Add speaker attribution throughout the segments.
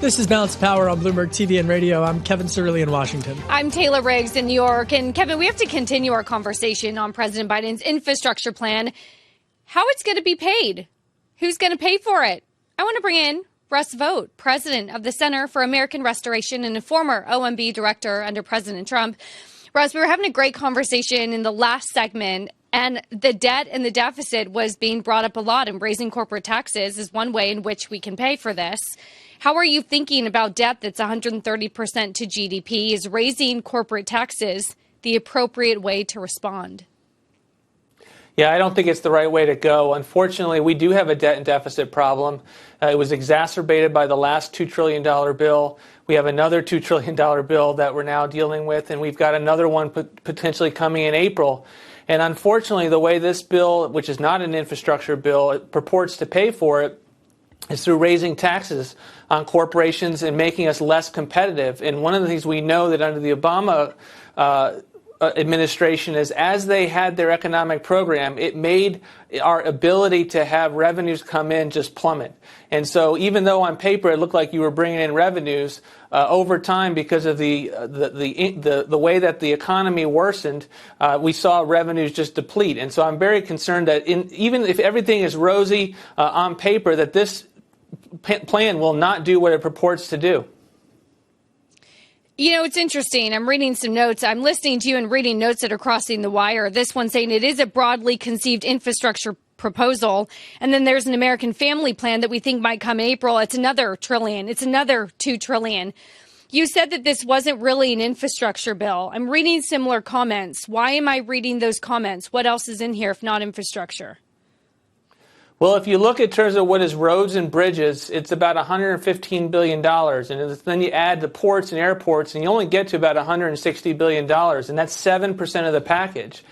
Speaker 1: This is Balance of Power on Bloomberg TV and radio. I'm Kevin Cirilli in Washington.
Speaker 2: I'm Taylor Riggs in New York. And Kevin, we have to continue our conversation on President Biden's infrastructure plan. How it's going to be paid? Who's going to pay for it? I want to bring in Russ Vought, president of the Center for American Restoration and a former OMB director under President Trump. Russ, we were having a great conversation in the last segment, and the debt and the deficit was being brought up a lot, and raising corporate taxes is one way in which we can pay for this. How are you thinking about debt that's 130% to GDP? Is raising corporate taxes the appropriate way to respond?
Speaker 3: Yeah, I don't think it's the right way to go. Unfortunately, we do have a debt and deficit problem. It was exacerbated by the last $2 trillion bill. We have another $2 trillion bill that we're now dealing with, and we've got another one potentially coming in April. And unfortunately, the way this bill, which is not an infrastructure bill, it purports to pay for it, is through raising taxes on corporations and making us less competitive. And one of the things we know that under the Obama administration is, as they had their economic program, it made our ability to have revenues come in just plummet. And so even though on paper it looked like you were bringing in revenues, over time, because of the way that the economy worsened, we saw revenues just deplete. And so I'm very concerned that even if everything is rosy on paper, that this plan will not do what it purports to do.
Speaker 2: You know, it's interesting. I'm reading some notes. I'm listening to you and reading notes that are crossing the wire. This one saying it is a broadly conceived infrastructure proposal. And then there's an American family plan that we think might come in April. It's another trillion. It's another $2 trillion. You said that this wasn't really an infrastructure bill. I'm reading similar comments. Why am I reading those comments? What else is in here if not infrastructure?
Speaker 3: Well, if you look in terms of what is roads and bridges, it's about $115 billion. And then you add the ports and airports, and you only get to about $160 billion. And that's 7% of the package.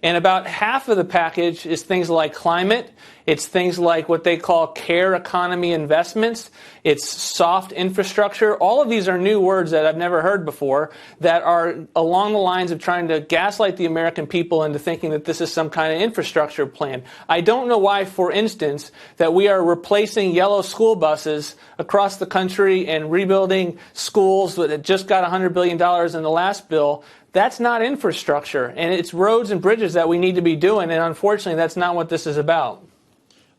Speaker 3: And about half of the package is things like climate. It's things like what they call care economy investments. It's soft infrastructure. All of these are new words that I've never heard before that are along the lines of trying to gaslight the American people into thinking that this is some kind of infrastructure plan. I don't know why, for instance, that we are replacing yellow school buses across the country and rebuilding schools that just got $100 billion in the last bill. That's not infrastructure, and it's roads and bridges that we need to be doing, and unfortunately, that's not what this is about.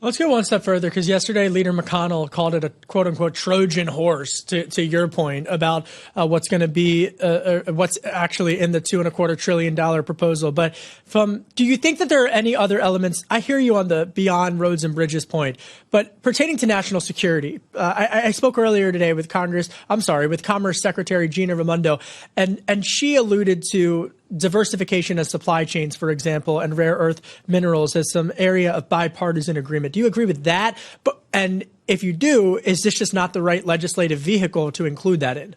Speaker 1: Let's go one step further, because yesterday Leader McConnell called it a quote-unquote Trojan horse, to your point about what's going to be what's actually in the $2.25 trillion proposal. But do you think that there are any other elements? I hear you on the beyond roads and bridges point, but pertaining to national security, I spoke earlier today with Commerce Secretary Gina Raimondo, and she alluded to diversification of supply chains, for example, and rare earth minerals as some area of bipartisan agreement. Do you agree with that? And if you do, is this just not the right legislative vehicle to include that in?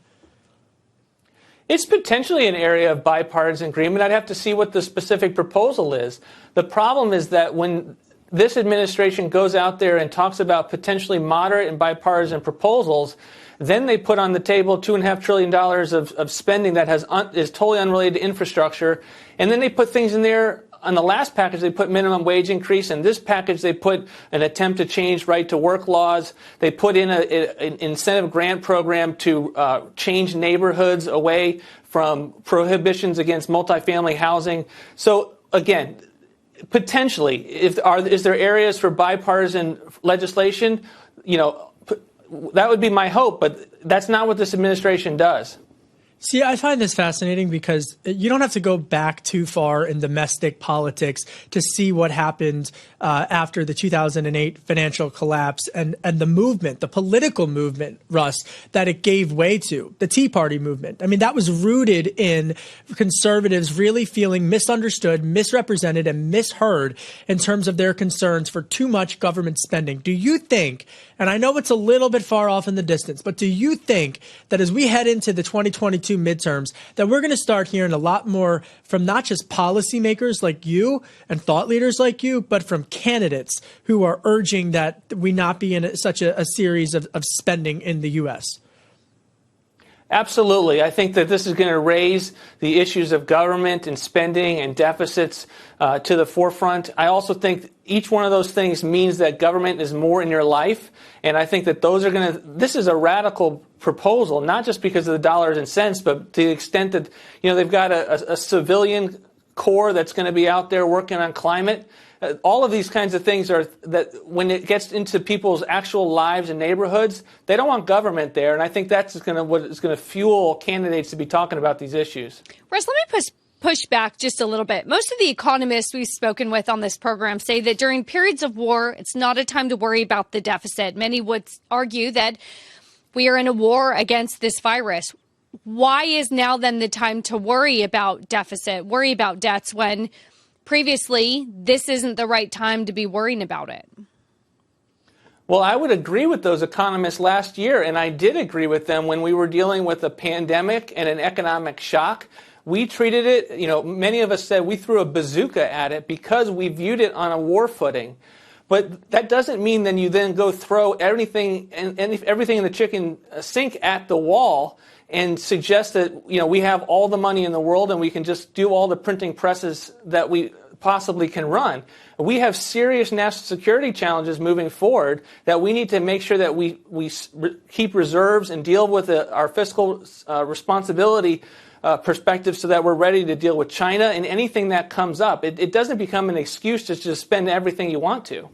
Speaker 3: It's potentially an area of bipartisan agreement. I'd have to see what the specific proposal is. The problem is that when this administration goes out there and talks about potentially moderate and bipartisan proposals, then they put on the table $2.5 trillion of spending that is totally unrelated to infrastructure. And then they put things in there. On the last package, they put minimum wage increase. In this package, they put an attempt to change right to work laws. They put in an incentive grant program to change neighborhoods away from prohibitions against multifamily housing. So again, potentially, is there areas for bipartisan legislation? You know, that would be my hope, but that's not what this administration does.
Speaker 1: See, I find this fascinating because you don't have to go back too far in domestic politics to see what happened after the 2008 financial collapse and the movement, the political movement, Russ, that it gave way to, the Tea Party movement. I mean, that was rooted in conservatives really feeling misunderstood, misrepresented, and misheard in terms of their concerns for too much government spending. Do you think, and I know it's a little bit far off in the distance, but do you think that as we head into the 2022 midterms, that we're going to start hearing a lot more from not just policymakers like you and thought leaders like you, but from candidates who are urging that we not be in such a series of spending in the U.S.?
Speaker 3: Absolutely. I think that this is going to raise the issues of government and spending and deficits to the forefront. I also think each one of those things means that government is more in your life. And I think that this is a radical proposal, not just because of the dollars and cents, but to the extent that, they've got a civilian corps that's going to be out there working on climate. All of these kinds of things are that when it gets into people's actual lives and neighborhoods, they don't want government there. And I think that's what is going to fuel candidates to be talking about these issues.
Speaker 2: Russ, let me push back just a little bit. Most of the economists we've spoken with on this program say that during periods of war, it's not a time to worry about the deficit. Many would argue that we are in a war against this virus. Why is now then the time to worry about deficit, worry about debts when previously this isn't the right time to be worrying about it?
Speaker 3: Well, I would agree with those economists last year, and I did agree with them when we were dealing with a pandemic and an economic shock. We treated it, many of us said we threw a bazooka at it because we viewed it on a war footing. But that doesn't mean then you then go throw everything in the chicken sink at the wall and suggest that, we have all the money in the world and we can just do all the printing presses that we possibly can run. We have serious national security challenges moving forward that we need to make sure that we keep reserves and deal with our fiscal responsibility perspective so that we're ready to deal with China and anything that comes up. It doesn't become an excuse to just spend everything you want to.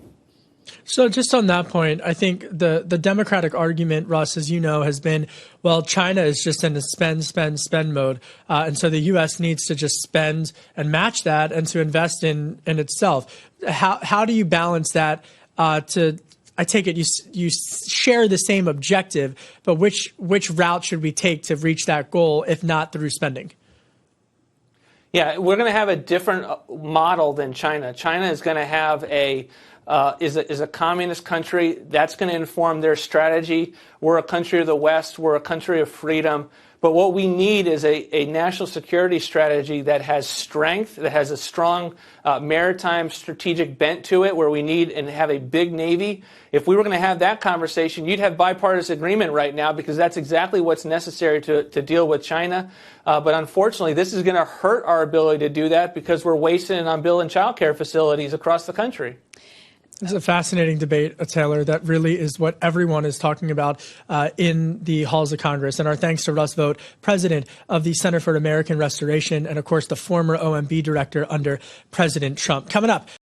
Speaker 1: So just on that point, I think the Democratic argument, Russ, as you know, has been, well, China is just in a spend mode. And so the U.S. needs to just spend and match that and to invest in itself. How do you balance that I take it you share the same objective, but which route should we take to reach that goal, if not through spending?
Speaker 3: Yeah, we're going to have a different model than China. China is going to have is a communist country. That's going to inform their strategy. We're a country of the West. We're a country of freedom. But what we need is a national security strategy that has strength, that has a strong maritime strategic bent to it, where we need and have a big Navy. If we were going to have that conversation, you'd have bipartisan agreement right now because that's exactly what's necessary to deal with China. But unfortunately, this is going to hurt our ability to do that because we're wasting it on building child care facilities across the country.
Speaker 1: This is a fascinating debate, Taylor. That really is what everyone is talking about in the halls of Congress. And our thanks to Russ Vought, president of the Center for American Restoration, and, of course, the former OMB director under President Trump. Coming up.